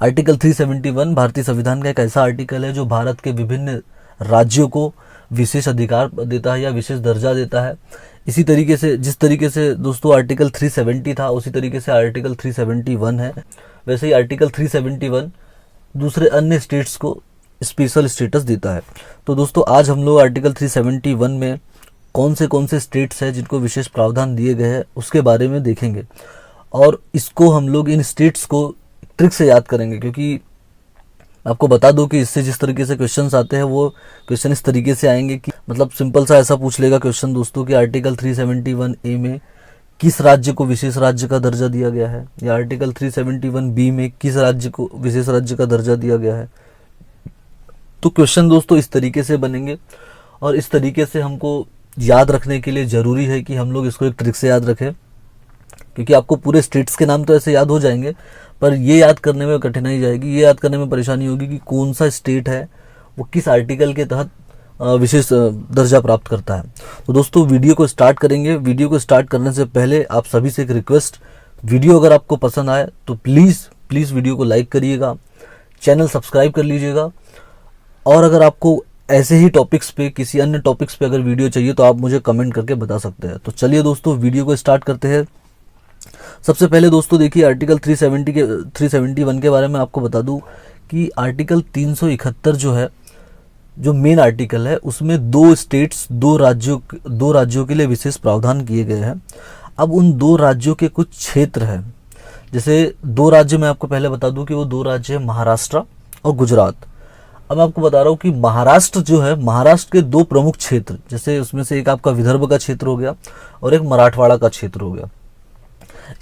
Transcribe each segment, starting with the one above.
Article 371 भारतीय संविधान का एक ऐसा आर्टिकल है जो भारत के विभिन्न राज्यों को विशेष अधिकार देता है या विशेष दर्जा देता है। इसी तरीके से जिस तरीके से दोस्तों आर्टिकल 370 था, उसी तरीके से आर्टिकल 371 है। वैसे ही आर्टिकल 371 दूसरे अन्य स्टेट्स को स्पेशल स्टेटस देता है। तो दोस्तों आज हम लोग आर्टिकल 371 में कौन से स्टेट्स हैं जिनको विशेष प्रावधान दिए गए हैं उसके बारे में देखेंगे, और इसको हम लोग इन स्टेट्स को ट्रिक से याद करेंगे, क्योंकि आपको बता दूं कि इससे जिस तरीके से क्वेश्चंस आते हैं वो क्वेश्चन इस तरीके से आएंगे कि मतलब सिंपल सा ऐसा पूछ लेगा क्वेश्चन दोस्तों कि आर्टिकल 371 ए में किस राज्य को विशेष राज्य का दर्जा दिया गया है, या आर्टिकल 371 बी में किस राज्य को विशेष राज्य का दर्जा दिया गया है। तो क्वेश्चन दोस्तों इस तरीके से बनेंगे, और इस तरीके से हमको याद रखने के लिए जरूरी है कि हम लोग इसको एक ट्रिक से याद रखें, क्योंकि आपको पूरे स्टेट्स के नाम तो ऐसे याद हो जाएंगे, पर ये याद करने में कठिनाई जाएगी, ये याद करने में परेशानी होगी कि कौन सा स्टेट है वो किस आर्टिकल के तहत विशेष दर्जा प्राप्त करता है। तो दोस्तों वीडियो को स्टार्ट करेंगे। वीडियो को स्टार्ट करने से पहले आप सभी से एक रिक्वेस्ट, वीडियो अगर आपको पसंद आए तो प्लीज़ वीडियो को लाइक करिएगा, चैनल सब्सक्राइब कर लीजिएगा, और अगर आपको ऐसे ही टॉपिक्स पे किसी अन्य टॉपिक्स पे अगर वीडियो चाहिए तो आप मुझे कमेंट करके बता सकते हैं। तो चलिए दोस्तों वीडियो को स्टार्ट करते हैं। सबसे पहले दोस्तों देखिए आर्टिकल 371 के बारे में आपको बता दूं कि आर्टिकल 371 जो है, जो मेन आर्टिकल है, उसमें दो राज्यों के लिए विशेष प्रावधान किए गए हैं। अब उन दो राज्यों के कुछ क्षेत्र हैं, जैसे दो राज्य मैं आपको पहले बता दूं कि वो दो राज्य है महाराष्ट्र और गुजरात। अब मैं आपको बता रहा हूँ कि महाराष्ट्र जो है, महाराष्ट्र के दो प्रमुख क्षेत्र, जैसे उसमें से एक आपका विदर्भ का क्षेत्र हो गया और एक मराठवाड़ा का क्षेत्र हो गया।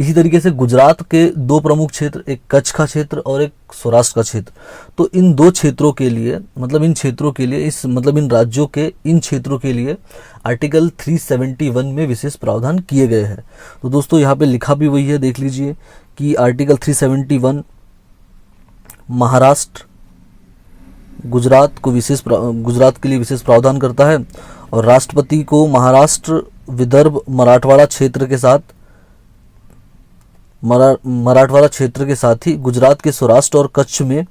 इसी तरीके से गुजरात के दो प्रमुख क्षेत्र, एक कच्छ का क्षेत्र और एक सौराष्ट्र का क्षेत्र। तो इन दो क्षेत्रों के लिए इन राज्यों के इन क्षेत्रों के लिए आर्टिकल 371 में विशेष प्रावधान किए गए हैं। तो दोस्तों यहाँ पे लिखा भी वही है, देख लीजिए कि आर्टिकल 371 महाराष्ट्र गुजरात के लिए विशेष प्रावधान करता है, और राष्ट्रपति को महाराष्ट्र, विदर्भ, मराठवाड़ा क्षेत्र के साथ ही गुजरात के सौराष्ट्र और कच्छ में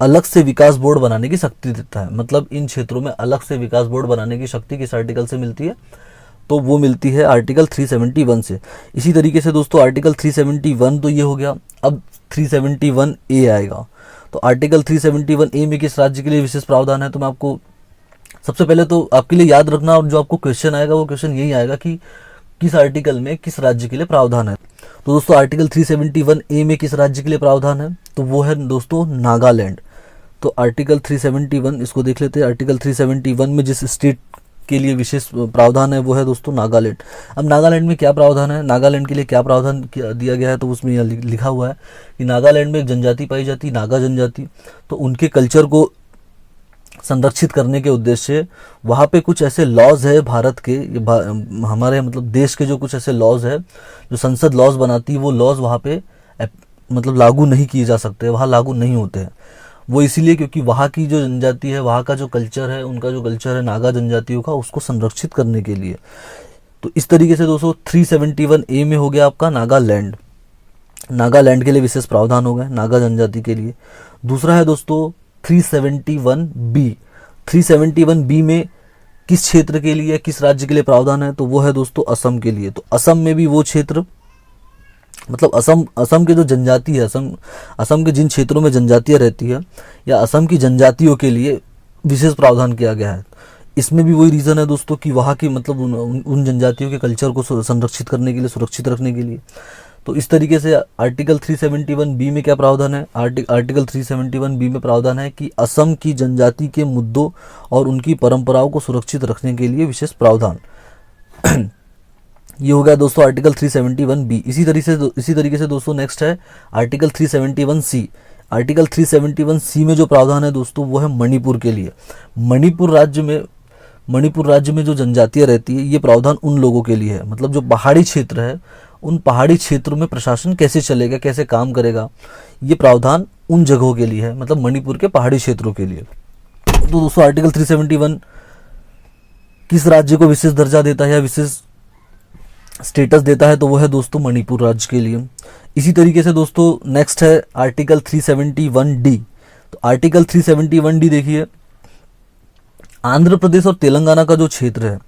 अलग से विकास बोर्ड बनाने की शक्ति देता है। मतलब इन क्षेत्रों में अलग से विकास बोर्ड बनाने की शक्ति किस आर्टिकल से मिलती है, तो वो मिलती है आर्टिकल 371 से। इसी तरीके से दोस्तों आर्टिकल 371 तो ये हो गया, अब 371 ए आएगा। तो आर्टिकल 371 ए में किस राज्य के लिए विशेष प्रावधान है, तो मैं आपको सबसे पहले तो आपके लिए याद रखना, और जो आपको क्वेश्चन आएगा वो क्वेश्चन यही आएगा कि किस आर्टिकल में किस राज्य के लिए प्रावधान है। तो दोस्तों आर्टिकल 371 ए में किस राज्य के लिए प्रावधान है, तो वो है दोस्तों नागालैंड। तो आर्टिकल 371 इसको देख लेते हैं। आर्टिकल 371 में जिस स्टेट के लिए विशेष प्रावधान है वो है दोस्तों नागालैंड। अब नागालैंड में क्या प्रावधान है, नागालैंड के लिए क्या प्रावधान दिया गया है, तो उसमें यह लिखा हुआ है कि नागालैंड में एक जनजाति पाई जाती, नागा जनजाति। तो उनके कल्चर को संरक्षित करने के उद्देश्य से वहाँ पे कुछ ऐसे लॉज है भारत के, हमारे मतलब देश के जो कुछ ऐसे लॉज है जो संसद लॉज बनाती है, वो लॉज वहाँ पे मतलब लागू नहीं किए जा सकते, वहाँ लागू नहीं होते हैं। वो इसीलिए क्योंकि वहाँ की जो जनजाति है, वहाँ का जो कल्चर है, उनका जो कल्चर है नागा जनजातियों का, उसको संरक्षित करने के लिए। तो इस तरीके से दोस्तों 371 ए में हो गया आपका नागालैंड के लिए विशेष प्रावधान हो गए, नागा जनजाति के लिए। दूसरा है दोस्तों 371 बी में किस क्षेत्र के लिए, किस राज्य के लिए प्रावधान है, तो वो है दोस्तों असम के लिए। तो असम में भी वो क्षेत्र, मतलब असम के जो जनजाति है, असम के जिन क्षेत्रों में जनजातियां रहती है या असम की जनजातियों के लिए विशेष प्रावधान किया गया है। इसमें भी वही रीज़न है दोस्तों कि वहाँ की मतलब उन जनजातियों के कल्चर को संरक्षित करने के लिए, सुरक्षित रखने के लिए। तो इस तरीके से आर्टिकल 371 बी में क्या प्रावधान है, आर्टिकल 371 बी में प्रावधान है कि असम की जनजाति के मुद्दों और उनकी परंपराओं को सुरक्षित रखने के लिए विशेष प्रावधान। ये हो गया दोस्तों आर्टिकल 371 बी। इसी तरीके से दोस्तों नेक्स्ट है आर्टिकल 371 सी। आर्टिकल 371 सी में जो प्रावधान है दोस्तों वो है मणिपुर के लिए। मणिपुर राज्य में जो जनजातियां रहती है, ये प्रावधान उन लोगों के लिए है, मतलब जो पहाड़ी क्षेत्र है, उन पहाड़ी क्षेत्रों में प्रशासन कैसे चलेगा, कैसे काम करेगा, ये प्रावधान उन जगहों के लिए है, मतलब मणिपुर के पहाड़ी क्षेत्रों के लिए। तो दोस्तों आर्टिकल 371 किस राज्य को विशेष दर्जा देता है या विशेष स्टेटस देता है तो वो है दोस्तों मणिपुर राज्य के लिए। इसी तरीके से दोस्तों नेक्स्ट है आर्टिकल 371D। तो आर्टिकल 371D देखिए, आंध्र प्रदेश और तेलंगाना का जो क्षेत्र है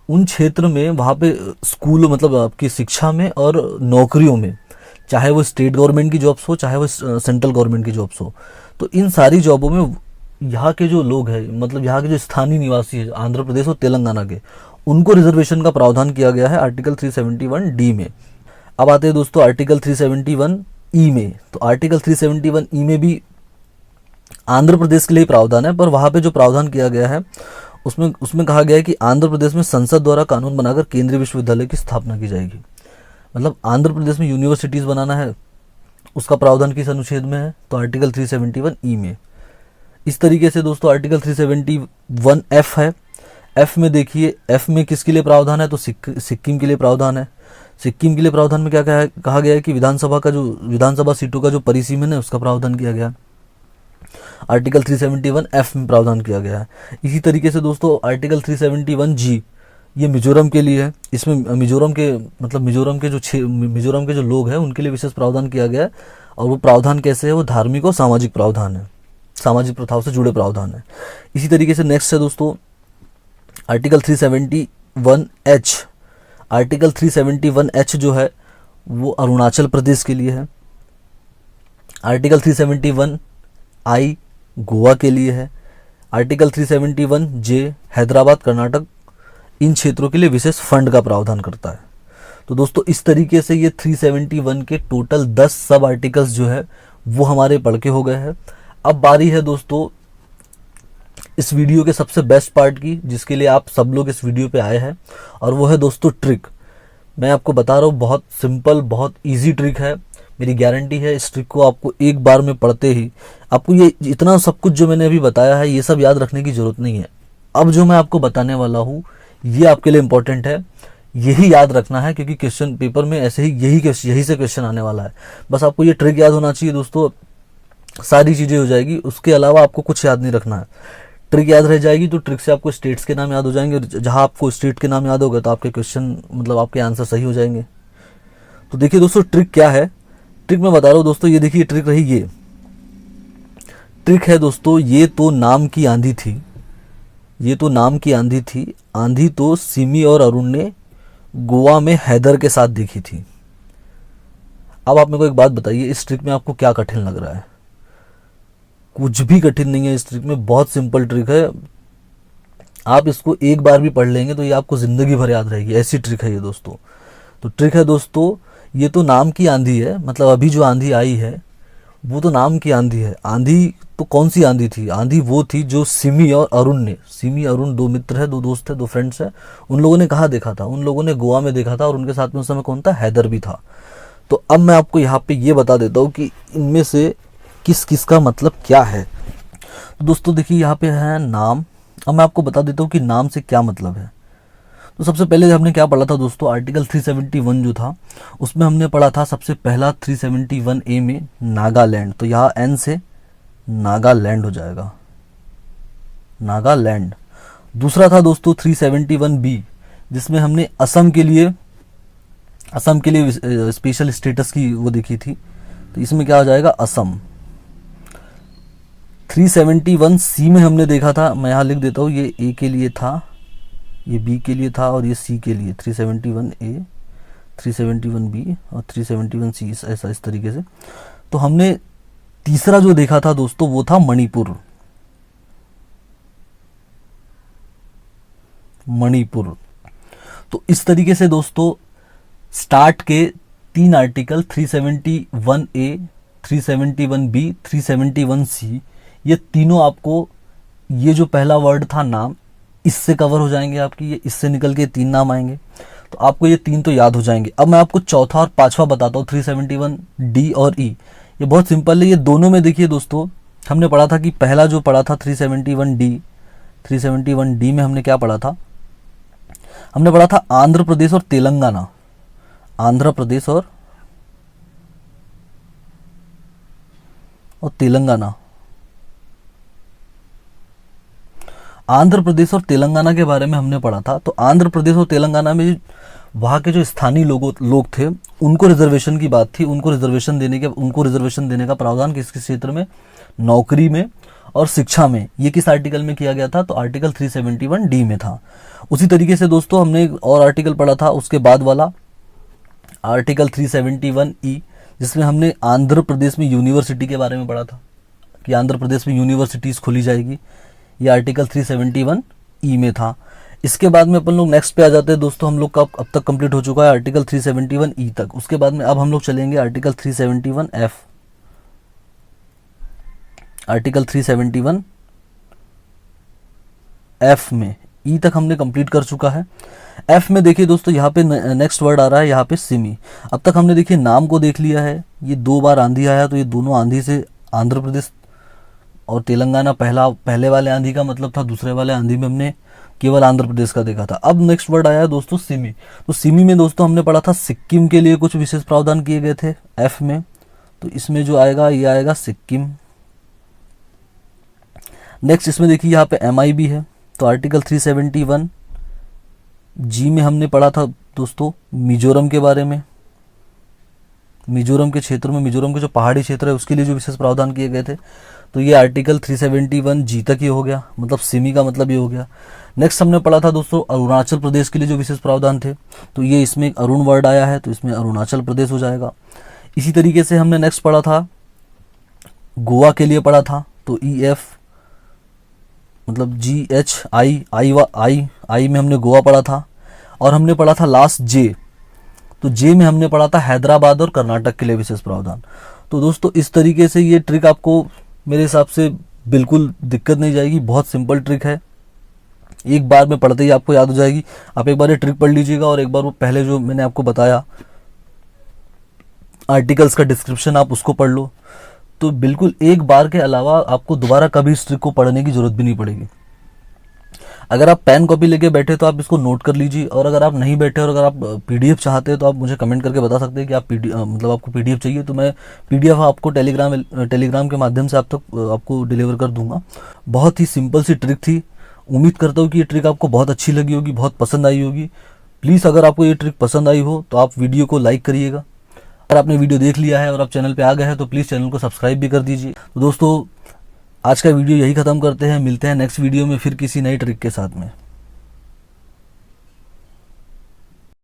उन क्षेत्र में वहाँ पे स्कूल मतलब आपकी शिक्षा में और नौकरियों में, चाहे वो स्टेट गवर्नमेंट की जॉब्स हो चाहे वो सेंट्रल गवर्नमेंट की जॉब्स हो, तो इन सारी जॉबों में यहाँ के जो लोग हैं मतलब यहाँ के जो स्थानीय निवासी है आंध्र प्रदेश और तेलंगाना के, उनको रिजर्वेशन का प्रावधान किया गया है आर्टिकल 371D में। अब आते हैं दोस्तों आर्टिकल 371E में। तो आर्टिकल 371E में भी आंध्र प्रदेश के लिए प्रावधान है, पर वहाँ पे जो प्रावधान किया गया है उसमें उसमें कहा गया है कि आंध्र प्रदेश में संसद द्वारा कानून बनाकर केंद्रीय विश्वविद्यालय की स्थापना की जाएगी। मतलब आंध्र प्रदेश में यूनिवर्सिटीज़ बनाना है, उसका प्रावधान किस अनुच्छेद में है, तो आर्टिकल 371E में। इस तरीके से दोस्तों आर्टिकल 371F है। एफ में देखिए, एफ में किसके लिए प्रावधान है, तो सिक्किम के लिए प्रावधान है। सिक्किम के लिए प्रावधान में क्या कहा गया है कि विधानसभा सीटों का जो परिसीमन है उसका प्रावधान किया गया है। आर्टिकल 371F में प्रावधान किया गया है। इसी तरीके से दोस्तों आर्टिकल 371G ये मिजोरम के लिए है। इसमें मिजोरम के जो लोग हैं उनके लिए विशेष प्रावधान किया गया है। और वो प्रावधान कैसे है, वो धार्मिक और सामाजिक प्रावधान है, सामाजिक प्रथाओं से जुड़े प्रावधान है। इसी तरीके से नेक्स्ट है दोस्तों आर्टिकल 371H। आर्टिकल 371H जो है वो अरुणाचल प्रदेश के लिए है। आर्टिकल 371I गोवा के लिए है। आर्टिकल 371J हैदराबाद कर्नाटक, इन क्षेत्रों के लिए विशेष फंड का प्रावधान करता है। तो दोस्तों इस तरीके से ये 371 के टोटल 10 सब आर्टिकल्स जो है वो हमारे पढ़ के हो गए हैं। अब बारी है दोस्तों इस वीडियो के सबसे बेस्ट पार्ट की, जिसके लिए आप सब लोग इस वीडियो पे आए हैं, और वो है दोस्तों ट्रिक। मैं आपको बता रहा हूँ, बहुत सिंपल बहुत इजी ट्रिक है। मेरी गारंटी है इस ट्रिक को आपको एक बार में पढ़ते ही आपको ये इतना सब कुछ जो मैंने अभी बताया है ये सब याद रखने की जरूरत नहीं है। अब जो मैं आपको बताने वाला हूँ ये आपके लिए इंपॉर्टेंट है, यही याद रखना है, क्योंकि क्वेश्चन पेपर में ऐसे ही यही से क्वेश्चन आने वाला है। बस आपको ये ट्रिक याद होना चाहिए दोस्तों, सारी चीज़ें हो जाएगी। उसके अलावा आपको कुछ याद नहीं रखना है। ट्रिक याद रह जाएगी तो ट्रिक से आपको स्टेट्स के नाम याद हो जाएंगे, और जहाँ आपको स्टेट के नाम याद होगा तो आपके क्वेश्चन मतलब आपके आंसर सही हो जाएंगे। तो देखिए दोस्तों ट्रिक क्या है, ट्रिक मैं बता रहा हूँ दोस्तों। ये देखिए ट्रिक रही, ये ट्रिक है दोस्तों। ये तो नाम की आंधी थी, ये तो नाम की आंधी थी, आंधी तो सिमी और अरुण ने गोवा में हैदर के साथ देखी थी। अब आप मेरे को एक बात बताइए, इस ट्रिक में आपको क्या कठिन लग रहा है? कुछ भी कठिन नहीं है इस ट्रिक में, बहुत सिंपल ट्रिक है। आप इसको एक बार भी पढ़ लेंगे तो ये आपको जिंदगी भर याद रहेगी, ऐसी ट्रिक है ये दोस्तों। तो ट्रिक है दोस्तों, ये तो नाम की आंधी है, मतलब अभी जो आंधी आई है वो तो नाम की आंधी है। आंधी तो कौन सी आंधी थी? आंधी वो थी जो सिमी और अरुण ने, सिमी अरुण दो मित्र है, दो दोस्त है, दो फ्रेंड्स है, उन लोगों ने कहाँ देखा था? उन लोगों ने गोवा में देखा था, और उनके साथ में उस समय कौन था? हैदर भी था। तो अब मैं आपको यहाँ पे ये बता देता हूँ कि इनमें से किस किस का मतलब क्या है। तो दोस्तों देखिए यहाँ पे है नाम। अब मैं आपको बता देता हूँ कि नाम से क्या मतलब है। तो सबसे पहले हमने क्या पढ़ा था दोस्तों, आर्टिकल 371 जो था उसमें हमने पढ़ा था सबसे पहला 371A में नागालैंड। तो यहाँ N से नागालैंड हो जाएगा, नागालैंड। दूसरा था दोस्तों 371B, जिसमें हमने असम के लिए स्पेशल स्टेटस की वो देखी थी। तो इसमें क्या हो जाएगा? असम। 371C में हमने देखा था, मैं यहाँ लिख देता हूँ, ये ए के लिए था, ये बी के लिए था, और ये सी के लिए। 371A, 371B और 371C, ऐसा इस तरीके से। तो हमने तीसरा जो देखा था दोस्तों वो था मणिपुर। मणिपुर। तो इस तरीके से दोस्तों स्टार्ट के 3 आर्टिकल 371A, 371B, 371C, ये तीनों आपको, ये जो पहला वर्ड था नाम, इससे कवर हो जाएंगे आपकी, ये इससे निकल के 3 नाम आएंगे। तो आपको ये 3 तो याद हो जाएंगे। अब मैं आपको चौथा और पांचवा बताता हूँ, 371D और E। ये बहुत सिंपल है। ये दोनों में देखिए दोस्तों हमने पढ़ा था कि पहला जो पढ़ा था 371D में हमने क्या पढ़ा था? हमने पढ़ा था आंध्र प्रदेश और तेलंगाना। आंध्र प्रदेश और तेलंगाना। आंध्र प्रदेश और तेलंगाना के बारे में हमने पढ़ा था। तो आंध्र प्रदेश और तेलंगाना में वहाँ के जो स्थानीय लोग थे, उनको रिजर्वेशन की बात थी। उनको रिजर्वेशन देने का प्रावधान किस किस क्षेत्र में, नौकरी में और शिक्षा में। ये किस आर्टिकल में किया गया था, तो आर्टिकल 371D में था। उसी तरीके से दोस्तों हमने एक और आर्टिकल पढ़ा था उसके बाद वाला, आर्टिकल 371E, जिसमें हमने आंध्र प्रदेश में यूनिवर्सिटी के बारे में पढ़ा था कि आंध्र प्रदेश में यूनिवर्सिटीज़ खोली जाएगी। ये आर्टिकल 371E में था। इसके बाद में अपन लोग नेक्स्ट पे आ जाते हैं दोस्तों। हम लोग का अब तक कंप्लीट हो चुका है आर्टिकल 371E तक। उसके बाद में अब हम लोग चलेंगे आर्टिकल 371F। आर्टिकल 371F में ई तक हमने कंप्लीट कर चुका है। एफ में देखिए दोस्तों, यहाँ पे नेक्स्ट वर्ड आ रहा है, यहाँ पे सिमी। अब तक हमने देखिए नाम को देख लिया है। ये 2 बार आंधी आया, तो ये दोनों आंधी से आंध्र प्रदेश और तेलंगाना पहले वाले आंधी का मतलब था, दूसरे वाले आंधी में हमने केवल आंध्र प्रदेश का देखा था। अब नेक्स्ट वर्ड आया है दोस्तों सिमी। तो सिमी में दोस्तों हमने पढ़ा था सिक्किम के लिए कुछ विशेष प्रावधान किए गए थे एफ में। तो इसमें जो आएगा ये आएगा सिक्किम। नेक्स्ट इसमें देखिए यहाँ पे एम आई भी है। तो आर्टिकल 371G में हमने पढ़ा था दोस्तों मिजोरम के बारे में। मिजोरम के क्षेत्र में, मिजोरम के जो पहाड़ी क्षेत्र है उसके लिए जो विशेष प्रावधान किए गए थे। तो ये आर्टिकल 371G तक ये हो गया, मतलब सिमी का मतलब ये हो गया। नेक्स्ट हमने पढ़ा था दोस्तों अरुणाचल प्रदेश के लिए जो विशेष प्रावधान थे। तो ये इसमें एक अरुण वर्ड आया है, तो इसमें अरुणाचल प्रदेश हो जाएगा। इसी तरीके से हमने नेक्स्ट पढ़ा था गोवा के लिए पढ़ा था। तो EF मतलब GHI में हमने गोवा पढ़ा था। और हमने पढ़ा था लास्ट J। तो J में हमने पढ़ा था हैदराबाद और कर्नाटक के लिए विशेष प्रावधान। तो दोस्तों इस तरीके से ये ट्रिक आपको मेरे हिसाब से बिल्कुल दिक्कत नहीं जाएगी, बहुत सिंपल ट्रिक है। एक बार में पढ़ते ही आपको याद हो जाएगी। आप एक बार ये ट्रिक पढ़ लीजिएगा और एक बार वो पहले जो मैंने आपको बताया आर्टिकल्स का डिस्क्रिप्शन आप उसको पढ़ लो, तो बिल्कुल एक बार के अलावा आपको दोबारा कभी इस ट्रिक को पढ़ने की जरूरत भी नहीं पड़ेगी। अगर आप पेन कॉपी लेके बैठे तो आप इसको नोट कर लीजिए, और अगर आप नहीं बैठे और अगर आप PDF चाहते हैं तो आप मुझे कमेंट करके बता सकते हैं कि आप मतलब आपको PDF चाहिए, तो मैं PDF आपको टेलीग्राम के माध्यम से आपको डिलीवर कर दूंगा। बहुत ही सिंपल सी ट्रिक थी। उम्मीद करता हूँ कि ये ट्रिक आपको बहुत अच्छी लगी होगी, बहुत पसंद आई होगी। प्लीज़ अगर आपको ये ट्रिक पसंद आई हो तो आप वीडियो को लाइक करिएगा। अगर आपने वीडियो देख लिया है और आप चैनल पे आ गए हैं तो प्लीज़ चैनल को सब्सक्राइब भी कर दीजिए। तो दोस्तों आज का वीडियो यही ख़त्म करते हैं। मिलते हैं नेक्स्ट वीडियो में फिर किसी नई ट्रिक के साथ में।